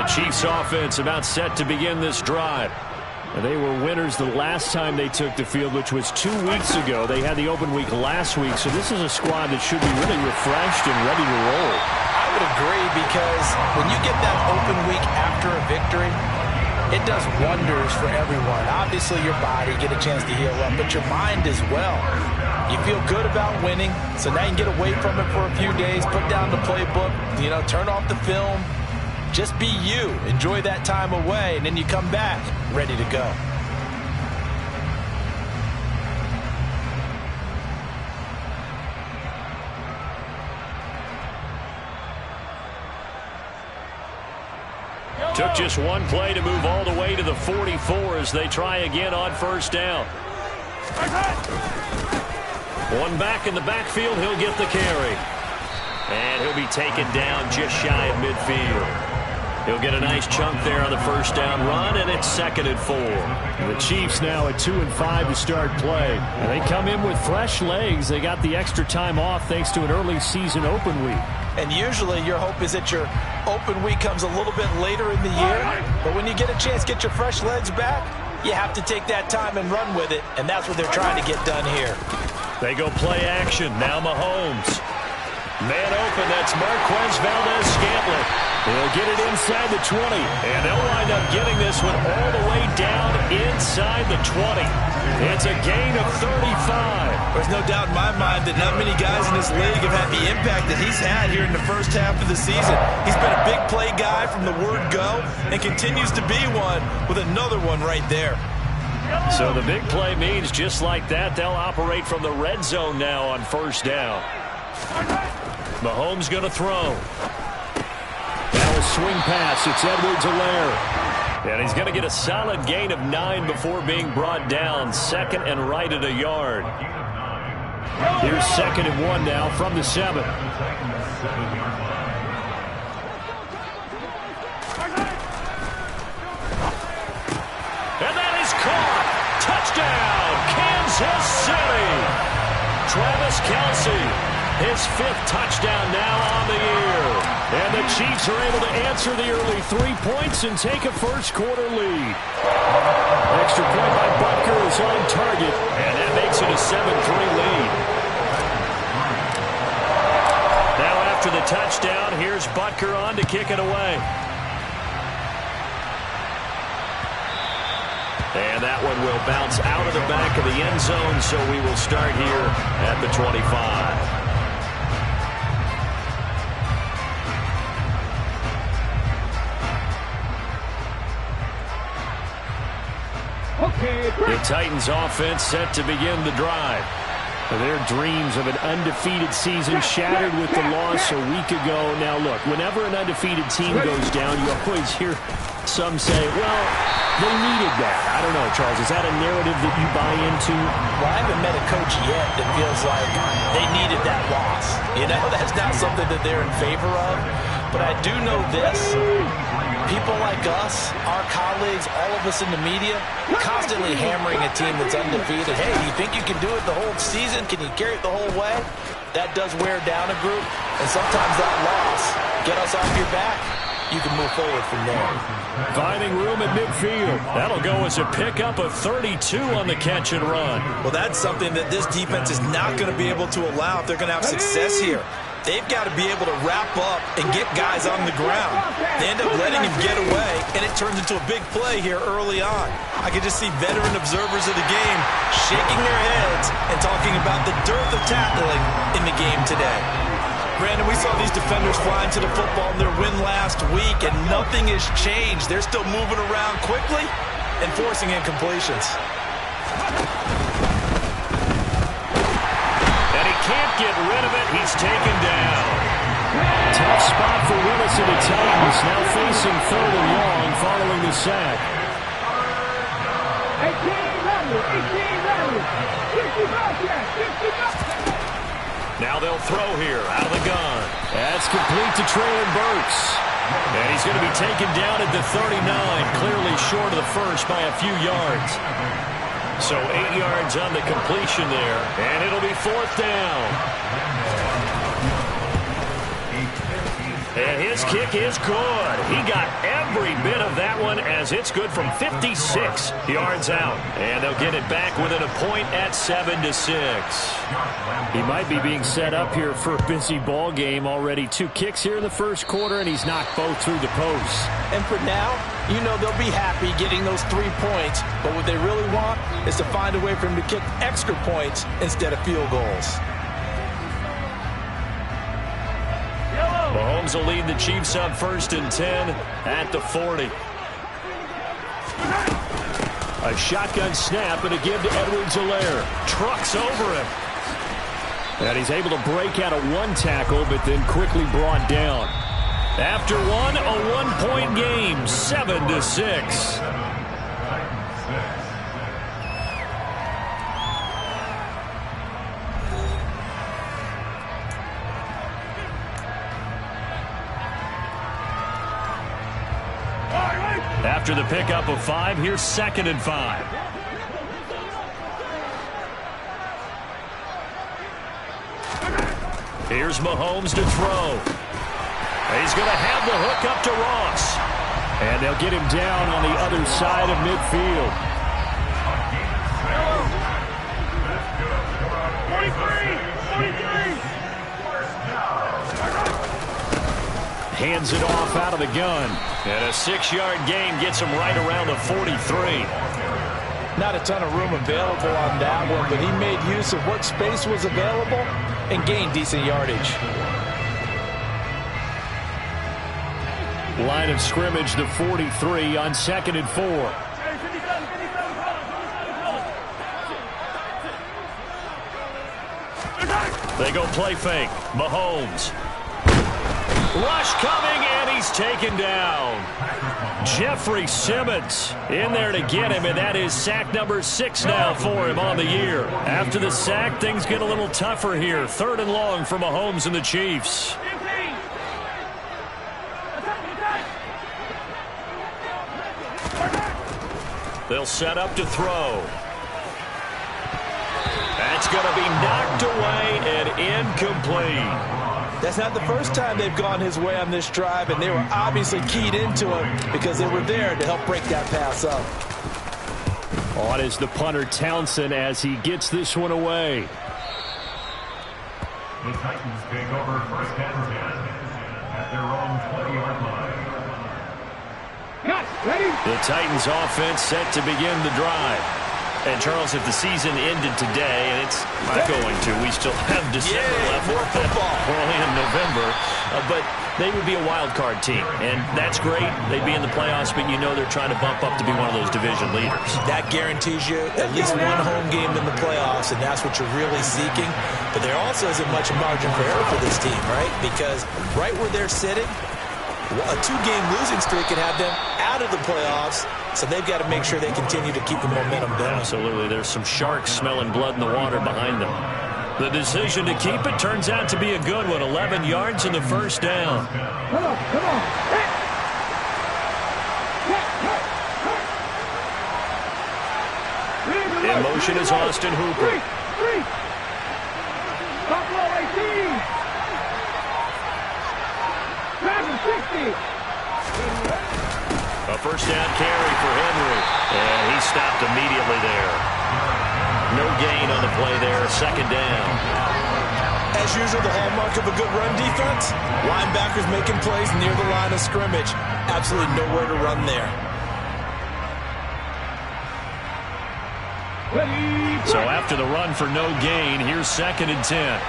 Chiefs offense about set to begin this drive. They were winners the last time they took the field, which was 2 weeks ago. They had the open week last week, so this is a squad that should be really refreshed and ready to roll. I would agree, because when you get that open week after a victory, it does wonders for everyone. Obviously, your body get a chance to heal up, but your mind as well. You feel good about winning, so now you can get away from it for a few days, put down the playbook, turn off the film. Just be you. Enjoy that time away, and then you come back ready to go. Took just one play to move all the way to the 44 as they try again on first down. One back in the backfield, he'll get the carry. And he'll be taken down just shy of midfield. He'll get a nice chunk there on the first down run, and it's 2nd and 4. The Chiefs now at 2 and 5 to start play. And they come in with fresh legs. They got the extra time off thanks to an early season open week. And usually your hope is that your open week comes a little bit later in the year. But when you get a chance to get your fresh legs back, you have to take that time and run with it. And that's what they're trying to get done here. They go play action. Now Mahomes. Man open, that's Marquez Valdes-Scantling. He'll get it inside the 20, and they'll wind up getting this one all the way down inside the 20. It's a gain of 35. There's no doubt in my mind that not many guys in this league have had the impact that he's had here in the first half of the season. He's been a big play guy from the word go and continues to be one with another one right there. So the big play means just like that, they'll operate from the red zone now on first down. Mahomes going to throw. Now a swing pass. It's Edwards-Helaire. And he's going to get a solid gain of 9 before being brought down. 2nd and right at a yard. Here's 2nd and 1 now from the 7. And that is caught. Touchdown, Kansas City. Travis Kelce. His 5th touchdown now on the year. And the Chiefs are able to answer the early 3 points and take a first-quarter lead. Extra point by Butker is on target, and that makes it a 7-3 lead. Now after the touchdown, here's Butker on to kick it away. And that one will bounce out of the back of the end zone, so we will start here at the 25. The Titans offense set to begin the drive. Their dreams of an undefeated season shattered with the loss a week ago. Now look, whenever an undefeated team goes down, you always hear some say, well, they needed that. I don't know, Charles, is that a narrative that you buy into? Well, I haven't met a coach yet that feels like they needed that loss. That's not something that they're in favor of. But I do know this. People like us, our colleagues, all of us in the media, constantly hammering a team that's undefeated. Hey, do you think you can do it the whole season? Can you carry it the whole way? That does wear down a group, and sometimes that loss, get us off your back, you can move forward from there. Finding room at midfield. That'll go as a pickup of 32 on the catch and run. Well, that's something that this defense is not going to be able to allow if they're going to have success here. They've got to be able to wrap up and get guys on the ground. They end up letting him get away, and it turns into a big play here early on. I can just see veteran observers of the game shaking their heads and talking about the dearth of tackling in the game today. Brandon, we saw these defenders flying to the football in their win last week, and nothing has changed. They're still moving around quickly and forcing incompletions. Can't get rid of it. He's taken down. Tough spot for Willis and the Titans. Now facing 3rd and long following the sack. Now they'll throw here out of the gun. That's complete to Treylon Burks. And he's going to be taken down at the 39, clearly short of the first by a few yards. So 8 yards on the completion there, and it'll be 4th down. And his kick is good. He got every bit of that one as it's good from 56 yards out. And they'll get it back within a point at 7-6. He might be being set up here for a busy ball game already. 2 kicks here in the first quarter, and he's knocked both through the posts. And for now, you know they'll be happy getting those 3 points. But what they really want is to find a way for him to kick extra points instead of field goals. Mahomes will lead the Chiefs up 1st and 10 at the 40. A shotgun snap and a give to Edwards-Helaire. Trucks over him. And he's able to break out of 1 tackle, but then quickly brought down. After one, a 1-point game, 7-6. After the pickup of 5, here's 2nd and 5. Here's Mahomes to throw. He's going to have the hook up to Ross. And they'll get him down on the other side of midfield. 43. Hands it off out of the gun. And a 6-yard gain gets him right around the 43. Not a ton of room available on that one, but he made use of what space was available and gained decent yardage. Line of scrimmage to 43 on 2nd and 4. They go play fake. Mahomes. Rush coming, and he's taken down. Jeffrey Simmons in there to get him, and that is sack number 6 now for him on the year. After the sack, things get a little tougher here. 3rd and long for Mahomes and the Chiefs. They'll set up to throw. That's going to be knocked away and incomplete. That's not the first time they've gone his way on this drive, and they were obviously keyed into him because they were there to help break that pass up. On is the punter Townsend as he gets this one away. The Titans take over 1st and 10 at their own 20-yard line. The Titans offense set to begin the drive. And, Charles, if the season ended today, and it's not going to, we still have December left. More football. We're only in November. But they would be a wild card team. And that's great. They'd be in the playoffs, but you know they're trying to bump up to be one of those division leaders. That guarantees you at least 1 home game in the playoffs, and that's what you're really seeking. But there also isn't much margin for error for this team, right? Because right where they're sitting, a 2-game losing streak could have them out of the playoffs. So they've got to make sure they continue to keep the momentum down. Absolutely. There's some sharks smelling blood in the water behind them. The decision to keep it turns out to be a good one. 11 yards in the 1st down. Come on. In motion is Austin Hooper. Buffalo 18. Travis 60. A 1st down carry for Henry. And he stopped immediately there. No gain on the play there. 2nd down. As usual, the hallmark of a good run defense, linebackers making plays near the line of scrimmage. Absolutely nowhere to run there. So after the run for no gain, here's 2nd and 10.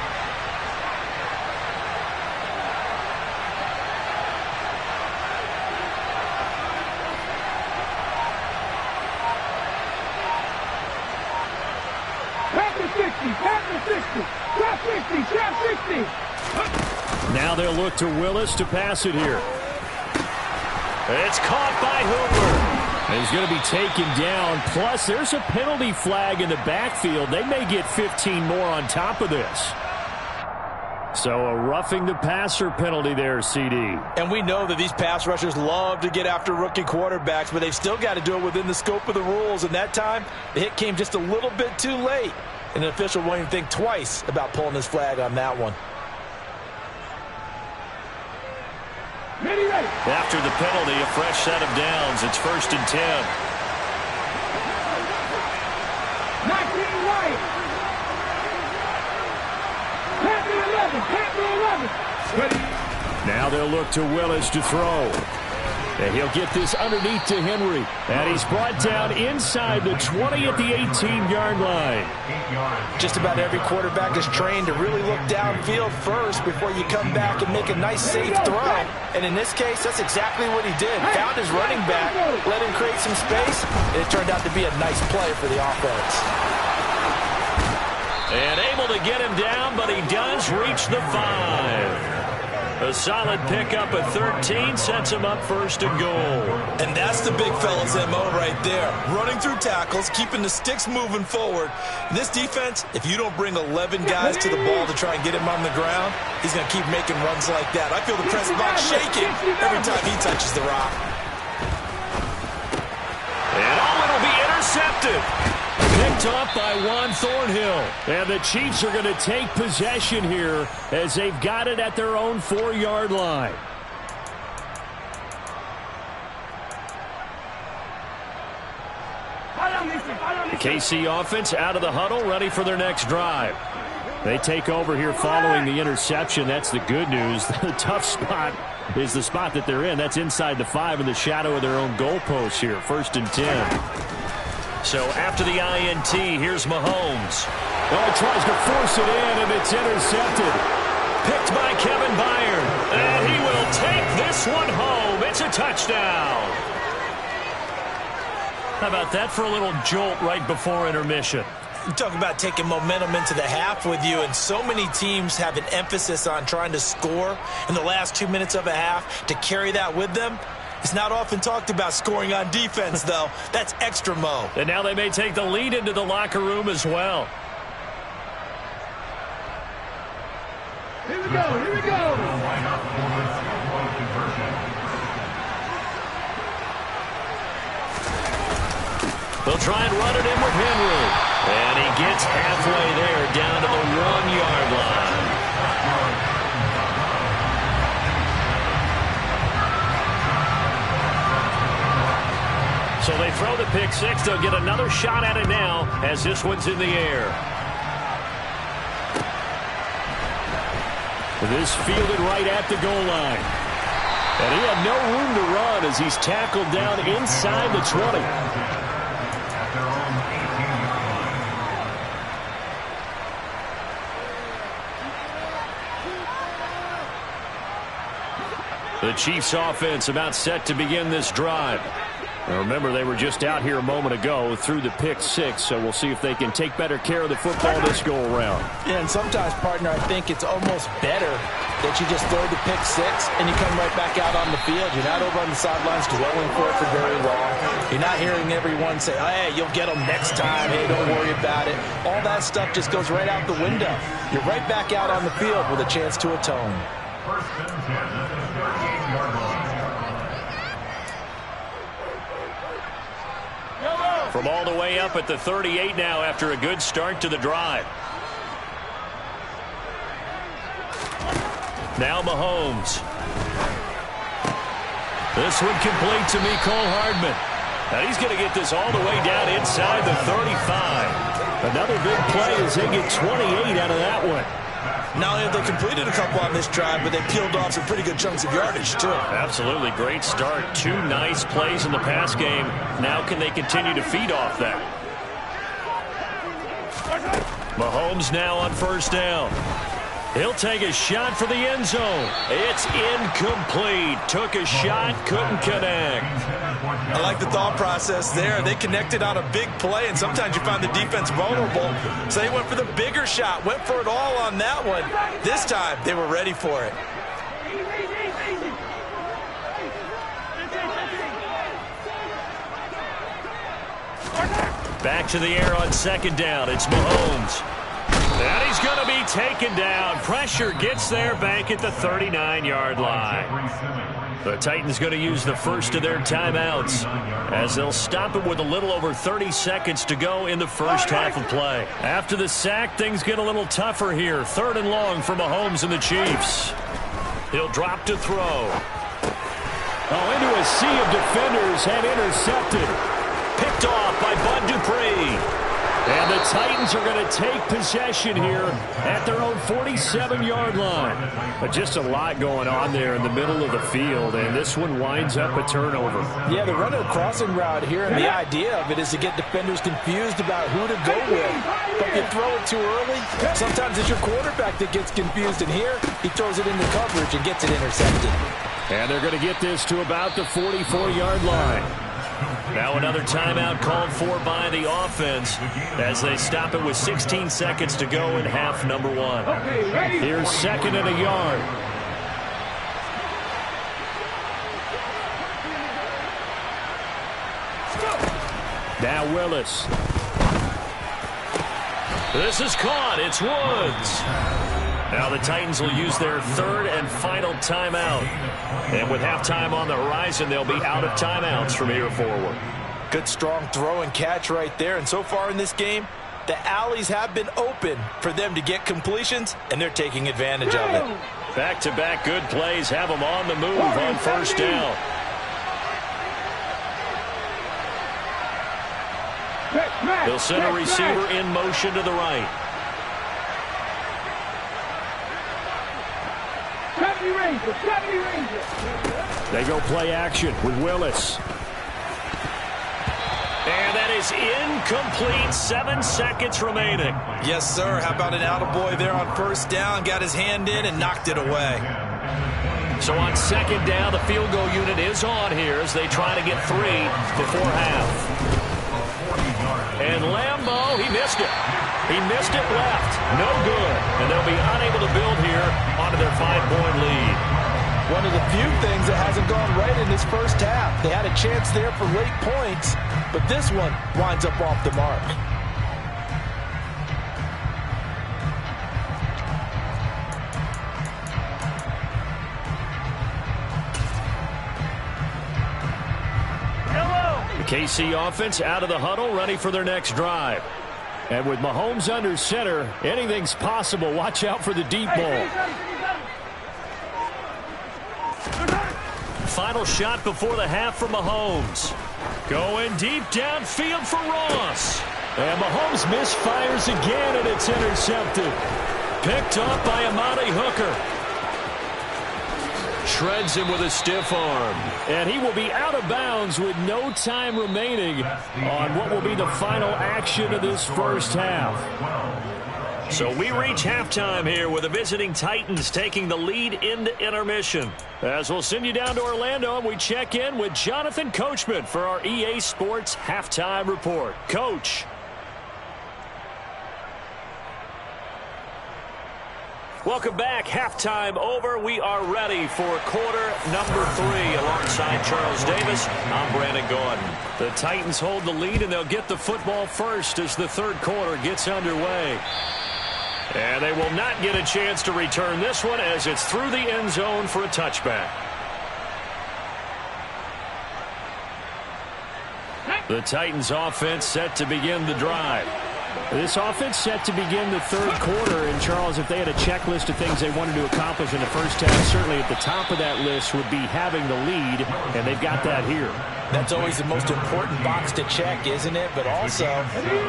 Now they'll look to Willis to pass it here. It's caught by Hooper. He's going to be taken down. Plus, there's a penalty flag in the backfield. They may get 15 more on top of this. So a roughing the passer penalty there, CD. And we know that these pass rushers love to get after rookie quarterbacks, but they've still got to do it within the scope of the rules. And that time, the hit came just a little bit too late. And the official won't even think twice about pulling his flag on that one. After the penalty, a fresh set of downs. It's 1st and 10. 19 right. Can't be 11. Now they'll look to Willis to throw. And he'll get this underneath to Henry. And he's brought down inside the 20 at the 18-yard line. Just about every quarterback is trained to really look downfield first before you come back and make a nice, safe throw. And in this case, that's exactly what he did. Found his running back, let him create some space, and it turned out to be a nice play for the offense. And able to get him down, but he does reach the 5. A solid pickup at 13 sets him up 1st and goal. And that's the big fella's MO right there. Running through tackles, keeping the sticks moving forward. In this defense, if you don't bring 11 guys to the ball to try and get him on the ground, he's going to keep making runs like that. I feel the press box shaking every time he touches the rock. And it'll be intercepted. Picked off by Juan Thornhill. And the Chiefs are going to take possession here as they've got it at their own 4-yard line. The KC offense out of the huddle, ready for their next drive. They take over here following the interception. That's the good news. The tough spot is the spot that they're in. That's inside the 5 in the shadow of their own goalpost here. 1st and 10. So after the INT, here's Mahomes. Oh, tries to force it in, and it's intercepted. Picked by Kevin Byard. And he will take this one home. It's a touchdown. How about that for a little jolt right before intermission? You talk about taking momentum into the half with you, and so many teams have an emphasis on trying to score in the last 2 minutes of a half. To carry that with them, it's not often talked about scoring on defense, though. That's extra mo. And now they may take the lead into the locker room as well. Here we go. They'll try and run it in with Henry. And he gets halfway there, down to the 1-yard line. So they throw the pick 6. They'll get another shot at it now as this one's in the air. This fielded right at the goal line. And he had no room to run as he's tackled down inside the 20. The Chiefs offense about set to begin this drive. Now remember, they were just out here a moment ago through the pick 6, so we'll see if they can take better care of the football this go-around. Yeah, and sometimes, partner, I think it's almost better that you just throw the pick 6 and you come right back out on the field. You're not over on the sidelines dwelling for it for very long. You're not hearing everyone say, hey, you'll get them next time. Hey, don't worry about it. All that stuff just goes right out the window. You're right back out on the field with a chance to atone. 1st and 10 at the 38-yard line. From all the way up at the 38 now after a good start to the drive. Now Mahomes. This one complete to Mecole Hardman. And he's going to get this all the way down inside the 35. Another big play as they get 28 out of that one. Not only have they completed a couple on this drive, but they peeled off some pretty good chunks of yardage, too. Absolutely. Great start. 2 nice plays in the pass game. Now can they continue to feed off that? Mahomes now on 1st down. He'll take a shot for the end zone. It's incomplete. Took a shot, couldn't connect. I like the thought process there. They connected on a big play, and sometimes you find the defense vulnerable. So they went for the bigger shot, went for it all on that one. This time, they were ready for it. Back to the air on 2nd down. It's Mahomes. And he's going to be taken down. Pressure gets there back at the 39-yard line. The Titans going to use the first of their timeouts as they'll stop it with a little over 30 seconds to go in the first half of play. After the sack, things get a little tougher here. 3rd and long for Mahomes and the Chiefs. He'll drop to throw. Oh, into a sea of defenders and intercepted. Picked off by Bud Dupree. And the Titans are going to take possession here at their own 47-yard line. But just a lot going on there in the middle of the field, and this one winds up a turnover. Yeah, they're running a crossing route here, and the idea of it is to get defenders confused about who to go with. But if you throw it too early, sometimes it's your quarterback that gets confused, and here he throws it into coverage and gets it intercepted. And they're going to get this to about the 44-yard line. Now another timeout called for by the offense as they stop it with 16 seconds to go in half number one. Here's second and a yard. Now Willis. This is caught. It's Woods. Now the Titans will use their third and final timeout. And with halftime on the horizon, they'll be out of timeouts from here forward. Good strong throw and catch right there. And so far in this game, the alleys have been open for them to get completions, and they're taking advantage of it. Back-to-back good plays have them on the move on first down. They'll send a receiver in motion to the right. They go play action with Willis. And that is incomplete. 7 seconds remaining. Yes, sir. How about an attaboy there on first down? Got his hand in and knocked it away. So on second down, the field goal unit is on here as they try to get 3 before half. And Lambeau, he missed it. He missed it left. No good. And they'll be unable to build here onto their 5-point lead. One of the few things that hasn't gone right in this first half. They had a chance there for late points, but this one winds up off the mark. The KC offense out of the huddle, ready for their next drive. And with Mahomes under center, anything's possible. Watch out for the deep ball. Final shot before the half for Mahomes. Going deep downfield for Ross. And Mahomes misfires again, and it's intercepted. Picked up by Amani Hooker. Shreds him with a stiff arm. And he will be out of bounds with no time remaining on what will be the final action of this first half. So we reach halftime here with the visiting Titans taking the lead into intermission. As we'll send you down to Orlando, and we check in with Jonathan Coachman for our EA Sports Halftime Report. Coach. Welcome back. Halftime over. We are ready for quarter number 3 alongside Charles Davis. I'm Brandon Gordon. The Titans hold the lead, and they'll get the football first as the third quarter gets underway. And they will not get a chance to return this one as it's through the end zone for a touchback. The Titans offense set to begin the drive. This offense set to begin the third quarter. And, Charles, if they had a checklist of things they wanted to accomplish in the first half, certainly at the top of that list would be having the lead, and they've got that here. That's always the most important box to check, isn't it? But also,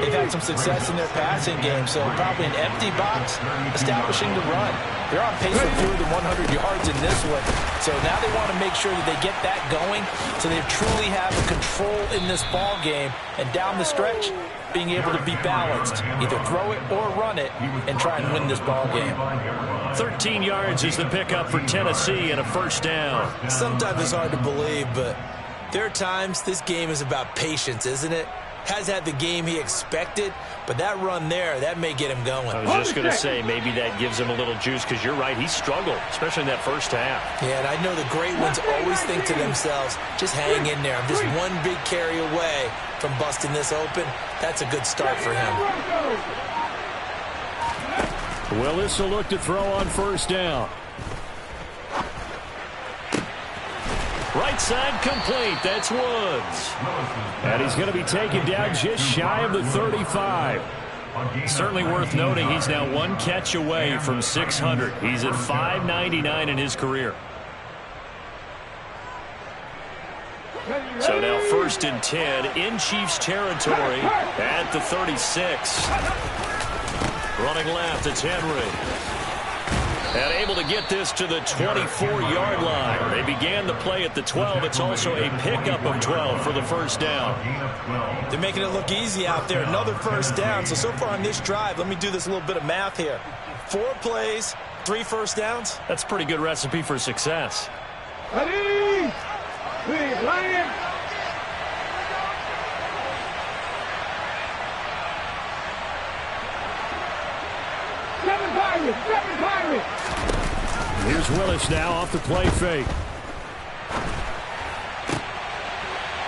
they've had some success in their passing game, so probably an empty box, establishing the run. They're on pace for fewer than 100 yards in this one, so now they want to make sure that they get that going so they truly have a control in this ball game, and down the stretch, being able to be balanced, either throw it or run it, and try and win this ball game. 13 yards is the pickup for Tennessee and a first down. Sometimes it's hard to believe, but there are times this game is about patience, isn't it? Has had the game he expected, but that run there, that may get him going. I was just going to say, maybe that gives him a little juice, because you're right, he struggled, especially in that first half. Yeah, and I know the great ones always think to themselves, just hang in there. I'm just one big carry away from busting this open. That's a good start for him. Willis will look to throw on first down. Right side complete. That's Woods. And he's going to be taken down just shy of the 35. Certainly worth noting he's now one catch away from 600. He's at 599 in his career. So now 1st and 10 in Chiefs territory at the 36. Running left, it's Henry. And able to get this to the 24-yard line. They began the play at the 12. It's also a pickup of 12 for the first down. They're making it look easy out there. Another first down. So far on this drive, let me do this little bit of math here. 4 plays, 3 first downs. That's a pretty good recipe for success. Ready? Please, Lion. Seven Pirates. Here's Willis now off the play fake.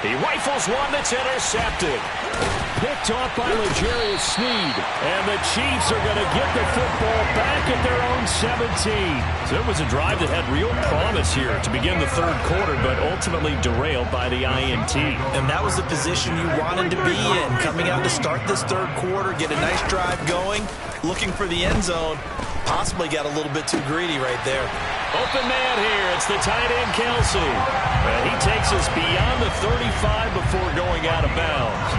He rifles one that's intercepted. Picked off by L'Jarius Sneed. And the Chiefs are going to get the football back at their own 17. So it was a drive that had real promise here to begin the 3rd quarter, but ultimately derailed by the INT. And that was the position you wanted to be in. Coming out to start this 3rd quarter, get a nice drive going, looking for the end zone. Possibly got a little bit too greedy right there. Open man here. It's the tight end, Kelsey. And he takes us beyond the 35 before going out of bounds.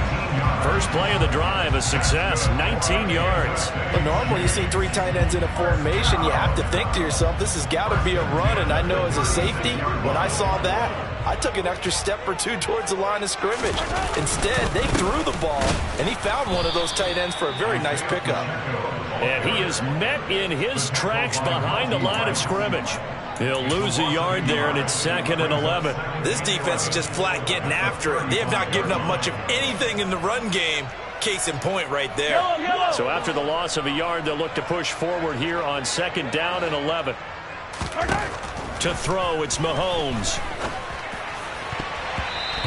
First play of the drive, a success, 19 yards. Well, normally you see 3 tight ends in a formation, you have to think to yourself, this has got to be a run. And I know as a safety, when I saw that, I took an extra step or 2 towards the line of scrimmage. Instead, they threw the ball, and he found one of those tight ends for a very nice pickup. And he is met in his tracks behind the line of scrimmage. He'll lose a yard there, and it's 2nd and 11. This defense is just flat getting after it. They have not given up much of anything in the run game. Case in point right there. So after the loss of a yard, they'll look to push forward here on 2nd down and 11. To throw, it's Mahomes.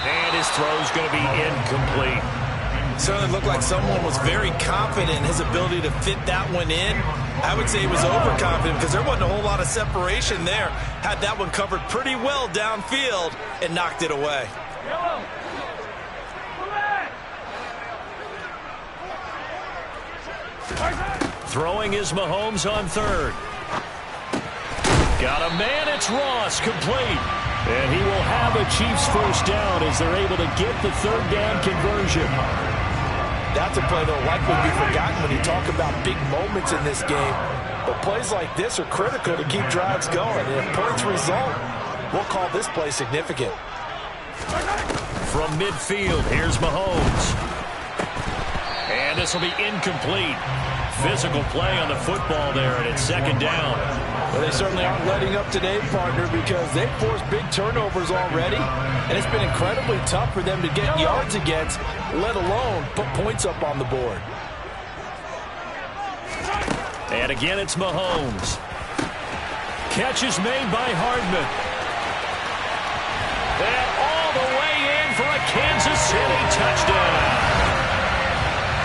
And his throw's going to be incomplete. Certainly looked like someone was very confident in his ability to fit that one in. I would say he was overconfident because there wasn't a whole lot of separation there. Had that one covered pretty well downfield and knocked it away. Throwing is Mahomes on 3rd. Got a man, it's Ross, complete. And he will have a Chiefs first down as they're able to get the 3rd down conversion. That's a play that will likely be forgotten when you talk about big moments in this game. But plays like this are critical to keep drives going. And if points result, we'll call this play significant. From midfield, here's Mahomes. And this will be incomplete. Physical play on the football there, and it's 2nd down. Well, they certainly aren't letting up today, partner, because they've forced big turnovers already, and it's been incredibly tough for them to get yards against, let alone put points up on the board. And again, it's Mahomes. Catch is made by Hardman. And all the way in for a Kansas City touchdown.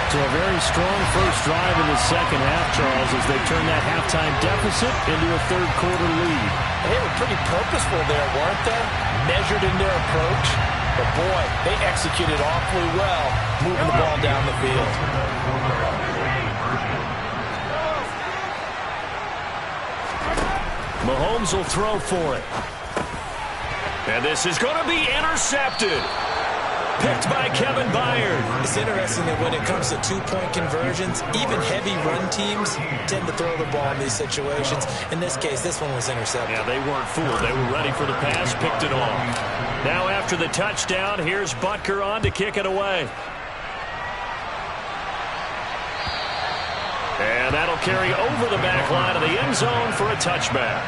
So a very strong first drive in the 2nd half, Charles, as they turn that halftime deficit into a 3rd quarter lead. They were pretty purposeful there, weren't they? Measured in their approach. But boy, they executed awfully well, moving the ball down the field. Mahomes will throw for it. And this is going to be intercepted. Picked by Kevin Byard. It's interesting that when it comes to 2-point conversions, even heavy run teams tend to throw the ball in these situations. In this case, this one was intercepted. Yeah, they weren't fooled. They were ready for the pass, picked it off. Now after the touchdown, here's Butker on to kick it away. And that'll carry over the back line of the end zone for a touchback.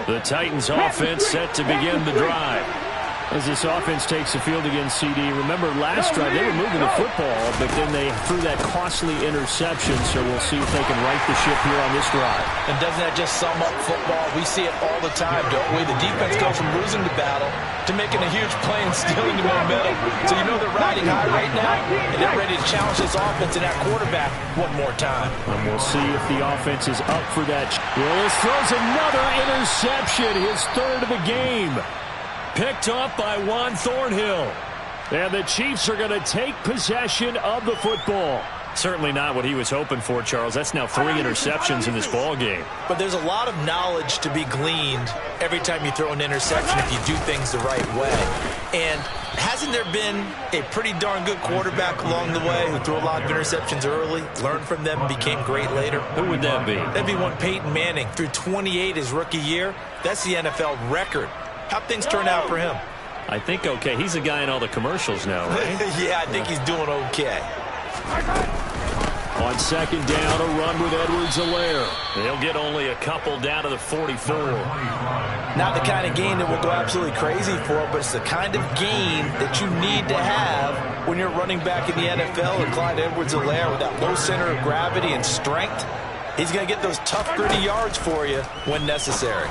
The Titans offense set to begin the drive. As this offense takes the field against CD, remember last drive they were moving the football, but then they threw that costly interception, so we'll see if they can right the ship here on this drive. And doesn't that just sum up football? We see it all the time, don't we? The defense goes from losing the battle to making a huge play and stealing the momentum. So you know they're riding high right now, and they're ready to challenge this offense and that quarterback one more time. And we'll see if the offense is up for that. Willis throws another interception, his 3rd of the game. Picked off by Juan Thornhill. And the Chiefs are going to take possession of the football. Certainly not what he was hoping for, Charles. That's now 3 interceptions in this ball game. But there's a lot of knowledge to be gleaned every time you throw an interception if you do things the right way. And hasn't there been a pretty darn good quarterback along the way who threw a lot of interceptions early, learned from them, and became great later? Who would that be? That'd be one Peyton Manning. Threw 28 his rookie year. That's the NFL record. How'd things turn out for him? I think okay. He's a guy in all the commercials now, right? Yeah, I think he's doing okay. On second down, a run with Edwards-Helaire. They'll get only a couple down to the 44. Not the kind of game that we'll go absolutely crazy for, but it's the kind of game that you need to have when you're running back in the NFL. And Clyde Edwards-Helaire, with that low center of gravity and strength, he's going to get those tough, gritty yards for you when necessary.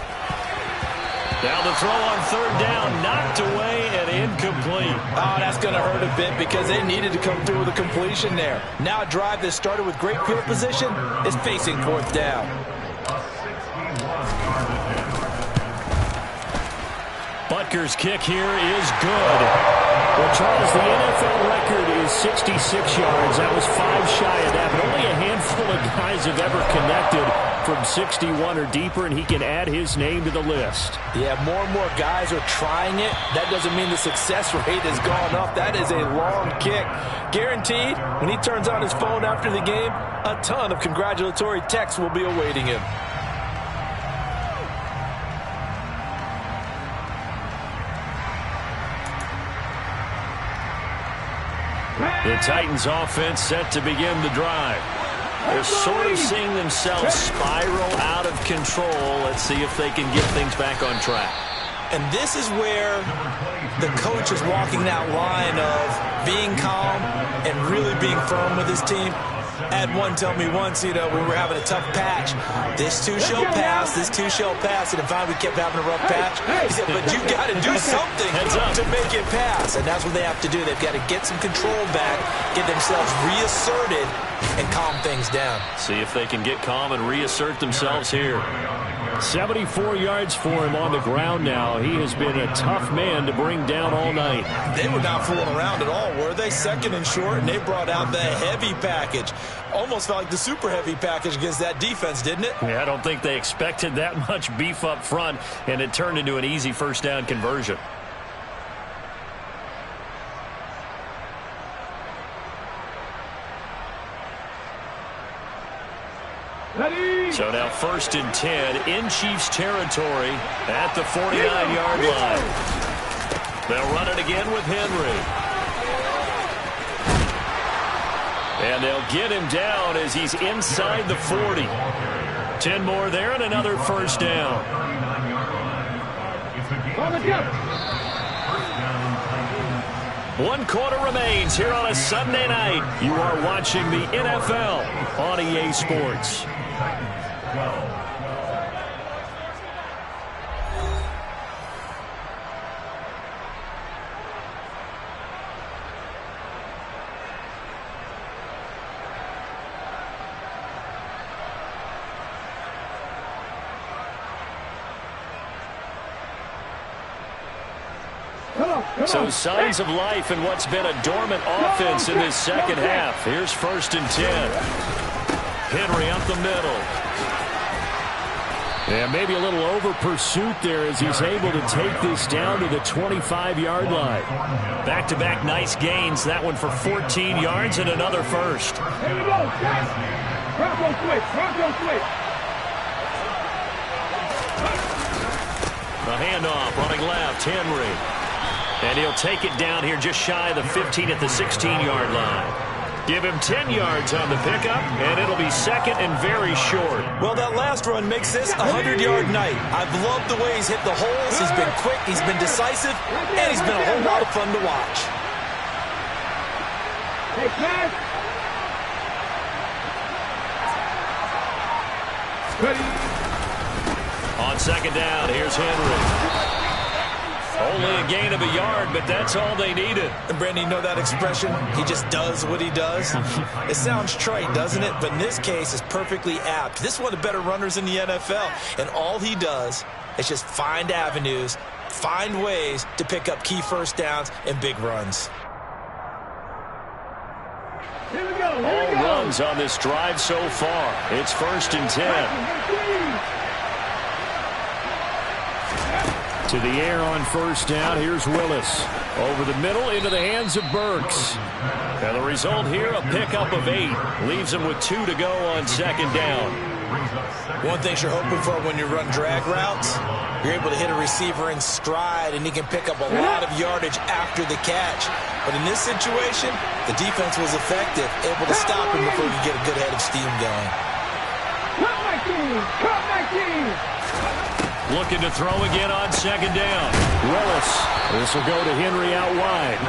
Now the throw on third down, knocked away and incomplete. Oh, that's going to hurt a bit because they needed to come through with a completion there. Now a drive that started with great field position is facing fourth down. Butker's kick here is good. Well, Charles, the NFL record is 66 yards. That was 5 shy of that, but only a handful of guys have ever connected from 61 or deeper, and he can add his name to the list. Yeah, more and more guys are trying it. That doesn't mean the success rate has gone up. That is a long kick. Guaranteed, when he turns on his phone after the game, a ton of congratulatory texts will be awaiting him. The Titans offense set to begin the drive. They're sort of seeing themselves spiral out of control. Let's see if they can get things back on track. And this is where the coach is walking that line of being calm and really being firm with his team. I had one tell me once, we were having a tough patch. This too shall pass, this too shall pass. And finally we kept having a rough patch. He said, but you got to do something to make it pass. And that's what they have to do. They've got to get some control back, get themselves reasserted, and calm things down. See if they can get calm and reassert themselves here. 74 yards for him on the ground now. He has been a tough man to bring down all night. They were not fooling around at all, were they? Second and short, and they brought out the heavy package. Almost felt like the super heavy package against that defense, didn't it? Yeah, I don't think they expected that much beef up front, and it turned into an easy first down conversion. So now 1st and 10 in Chiefs territory at the 49-yard line. They'll run it again with Henry. And they'll get him down as he's inside the 40. 10 more there and another first down. One quarter remains here on a Sunday night. You are watching the NFL on EA Sports. So signs of life in what's been a dormant offense in this second half. Here's 1st and 10. Henry up the middle. Yeah, maybe a little over pursuit there as he's able to take this down to the 25-yard line. Back-to-back nice gains. That one for 14 yards and another first. Here we go. Bronco switch. Bronco switch. The handoff running left. Henry. And he'll take it down here just shy of the 15 at the 16-yard line. Give him 10 yards on the pickup, and it'll be second and very short. Well, that last run makes this a 100-yard night. I've loved the way he's hit the holes. He's been quick, he's been decisive, and he's been a whole lot of fun to watch. Hey, pass. Ready. On second down, here's Henry. Only a gain of a yard, but that's all they needed. And Brandon, you know that expression? He just does what he does. It sounds trite, doesn't it? But in this case, it's perfectly apt. This is one of the better runners in the NFL. And all he does is just find avenues, find ways to pick up key first downs and big runs. All runs on this drive so far. It's 1st and 10. To the air on 1st down. Here's Willis. Over the middle into the hands of Burks. And the result here, a pickup of 8. Leaves him with 2 to go on 2nd down. One thing you're hoping for when you run drag routes, you're able to hit a receiver in stride, and he can pick up a lot of yardage after the catch. But in this situation, the defense was effective, able to stop him before you get a good head of steam going. Cut my team! Cut my team! Looking to throw again on 2nd down. Willis. This will go to Henry out wide.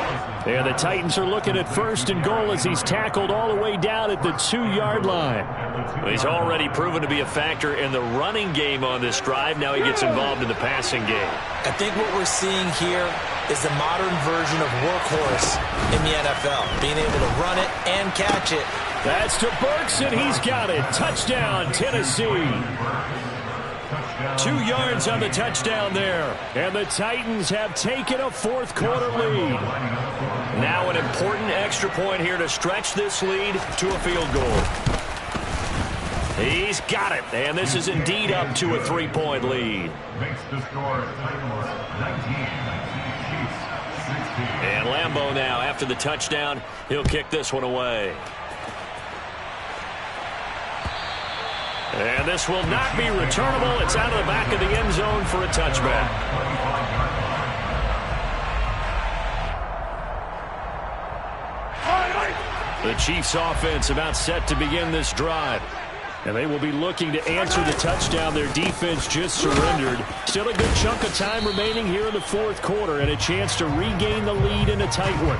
And the Titans are looking at 1st and goal as he's tackled all the way down at the 2-yard line. He's already proven to be a factor in the running game on this drive. Now he gets involved in the passing game. I think what we're seeing here is the modern version of workhorse in the NFL. Being able to run it and catch it. That's to Burks, and he's got it. Touchdown, Tennessee. 2 yards on the touchdown there. And the Titans have taken a 4th quarter lead. Now an important extra point here to stretch this lead to a field goal. He's got it. And this is indeed up to a 3-point lead. Makes the score Titans 19, Chiefs 16. And Lambeau now, after the touchdown, he'll kick this one away. And this will not be returnable. It's out of the back of the end zone for a touchback. The Chiefs offense about set to begin this drive. And they will be looking to answer the touchdown their defense just surrendered. Still a good chunk of time remaining here in the 4th quarter and a chance to regain the lead in a tight one.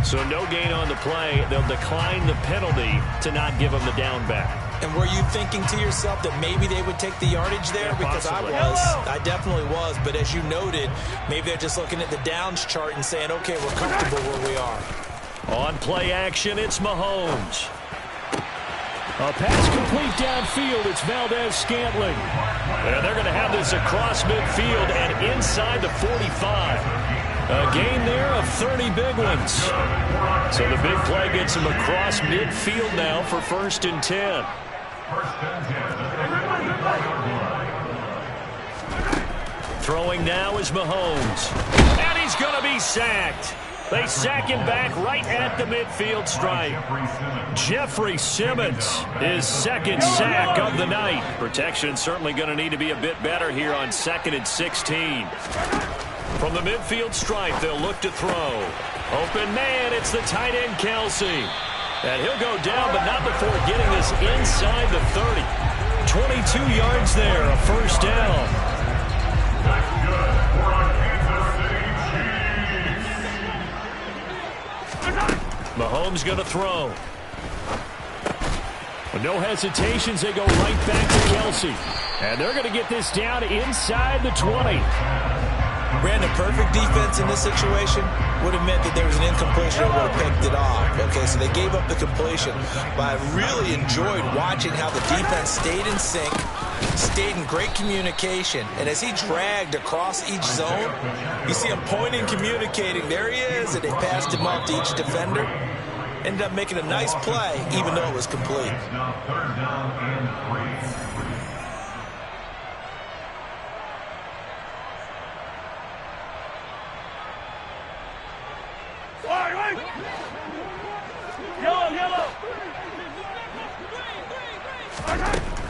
So no gain on the play. They'll decline the penalty to not give them the down back. And were you thinking to yourself that maybe they would take the yardage there? Yeah, because possibly. I definitely was. But as you noted, maybe they're just looking at the downs chart and saying, okay, we're comfortable where we are. On play action, it's Mahomes. A pass complete downfield. It's Valdez-Scantling. And they're going to have this across midfield and inside the 45. A gain there of 30 big ones. So the big play gets him across midfield now for 1st and 10. Throwing now is Mahomes. And he's going to be sacked. They sack him back right at the midfield stripe. Jeffrey Simmons, his 2nd sack of the night. Protection certainly going to need to be a bit better here on 2nd and 16. From the midfield stripe, they'll look to throw. Open man, it's the tight end Kelsey. And he'll go down, but not before getting this inside the 30. 22 yards there, a 1st down. That's good for our Kansas City Chiefs. Mahomes going to throw. With no hesitations, they go right back to Kelsey. And they're going to get this down inside the 20. Brandon, perfect defense in this situation would have meant that there was an incompletion and would have picked it off. Okay, so they gave up the completion. But I really enjoyed watching how the defense stayed in sync, stayed in great communication. And as he dragged across each zone, you see him pointing, communicating. There he is, and they passed him off to each defender. Ended up making a nice play, even though it was complete. Now 3rd down and 3.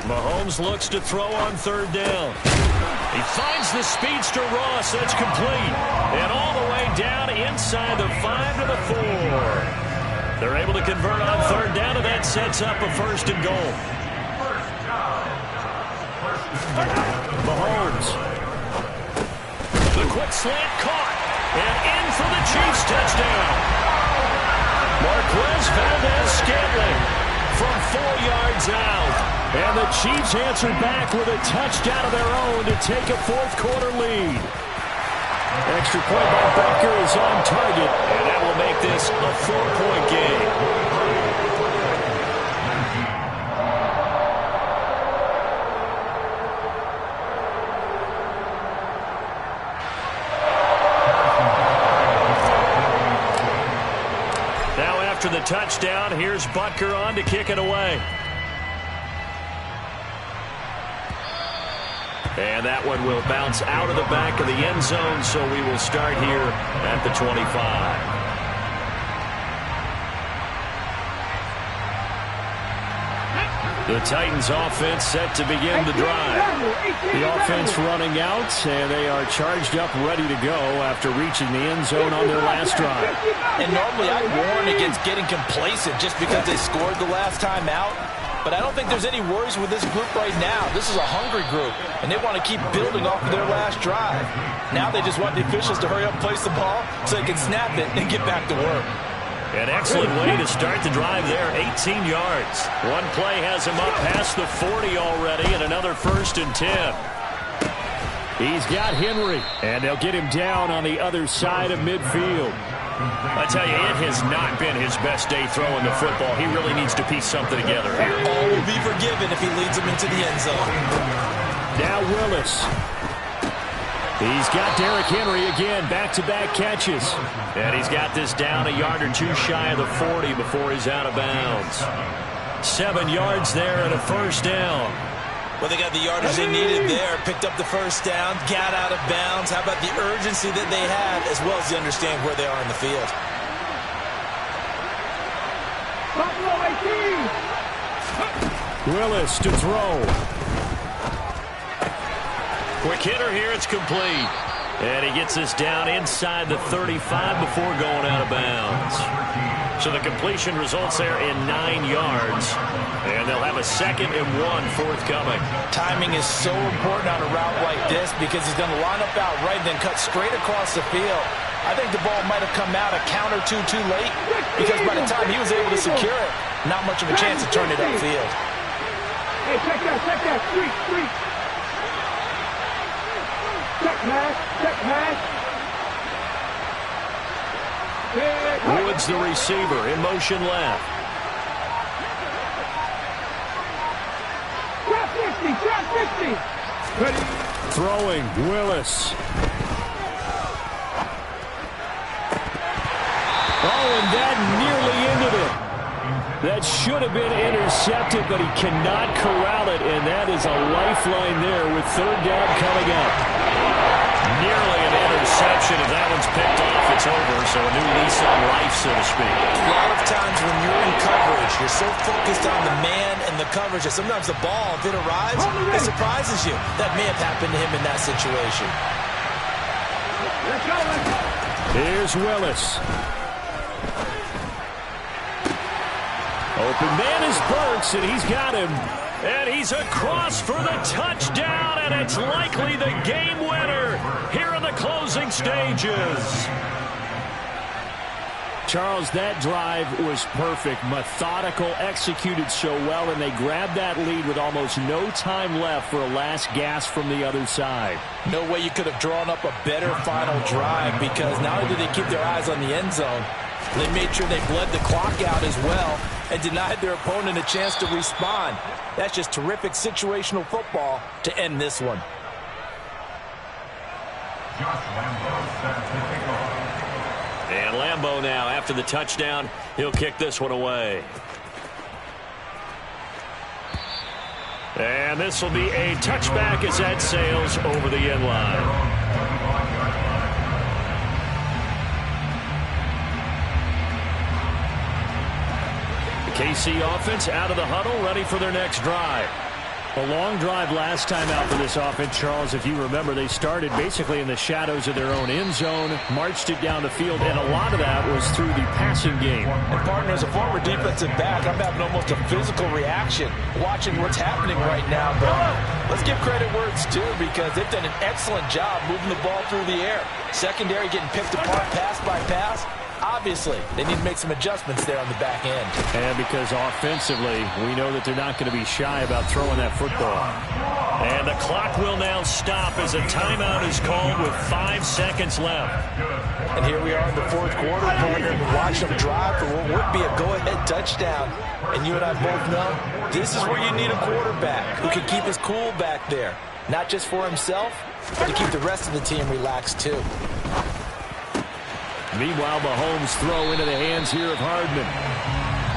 Mahomes looks to throw on 3rd down. He finds the speedster Ross. That's complete. And all the way down inside the 5 to the 4. They're able to convert on 3rd down, and that sets up a 1st and goal. Mahomes. The quick slant caught. And in for the Chiefs touchdown. Marquez Valdez-Scantling from 4 yards out. And the Chiefs answered back with a touchdown of their own to take a 4th quarter lead. Extra point by Baker is on target, and that will make this a 4-point game. touchdown. Here's Butker on to kick it away. And that one will bounce out of the back of the end zone, so we will start here at the 25. The Titans offense set to begin the drive. The offense running out, and they are charged up, ready to go after reaching the end zone on their last drive. And normally I warn against getting complacent just because they scored the last time out. But I don't think there's any worries with this group right now. This is a hungry group, and they want to keep building off of their last drive. Now they just want the officials to hurry up, place the ball, so they can snap it and get back to work. An excellent way to start the drive there, 18 yards. One play has him up past the 40 already, and another 1st and 10. He's got Henry, and they'll get him down on the other side of midfield. I tell you, it has not been his best day throwing the football. He really needs to piece something together here. All will be forgiven if he leads them into the end zone. Now Willis. He's got Derrick Henry again, back-to-back catches. And he's got this down a yard or two shy of the 40 before he's out of bounds. 7 yards there and a 1st down. Well, they got the yardage they needed there, picked up the 1st down, got out of bounds. How about the urgency that they had, as well as they understand where they are in the field? Willis to throw. Quick hitter here, it's complete. And he gets this down inside the 35 before going out of bounds. So the completion results there in 9 yards. And they'll have a 2nd and 1 forthcoming. Timing is so important on a route like this because he's going to line up out right and then cut straight across the field. I think the ball might have come out a count or two too late because by the time he was able to secure it, not much of a chance to turn it upfield. Hey, check that, street. Check pass. Woods, the receiver, in motion left. Trap 50. Ready. Throwing, Willis. Oh, and that nearly ended it. That should have been intercepted, but he cannot corral it, and that is a lifeline there with 3rd down coming up. Nearly an interception. If that one's picked off, it's over. So a new lease on life, so to speak. A lot of times when you're in coverage, you're so focused on the man and the coverage that sometimes the ball, if it arrives, it surprises you. That may have happened to him in that situation. Here's Willis. Open man is Burks, and he's got him. And he's across for the touchdown, and it's likely the game winner here in the closing stages. Charles, that drive was perfect, methodical, executed so well, and they grabbed that lead with almost no time left for a last gasp from the other side. No way you could have drawn up a better final drive because not only did they keep their eyes on the end zone, they made sure they bled the clock out as well and denied their opponent a chance to respond. That's just terrific situational football to end this one. And Lambeau now, after the touchdown, he'll kick this one away. And this will be a touchback as that sails over the end line. KC offense out of the huddle, ready for their next drive. A long drive last time out for this offense, Charles. If you remember, they started basically in the shadows of their own end zone, marched it down the field, and a lot of that was through the passing game. And partner, as a former defensive back, I'm having almost a physical reaction watching what's happening right now. But let's give credit where it's due because they've done an excellent job moving the ball through the air. Secondary getting picked apart pass by pass. Obviously, they need to make some adjustments there on the back end. And because offensively, we know that they're not going to be shy about throwing that football. And the clock will now stop as a timeout is called with 5 seconds left. And here we are in the 4th quarter, partner. Watch them drive for what would be a go-ahead touchdown. And you and I both know this is where you need a quarterback who can keep his cool back there. Not just for himself, but to keep the rest of the team relaxed too. Meanwhile, Mahomes throw into the hands here of Hardman.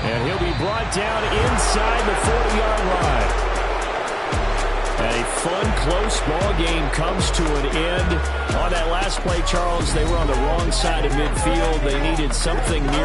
And he'll be brought down inside the 40-yard line. A fun, close ball game comes to an end. On that last play, Charles, they were on the wrong side of midfield. They needed something near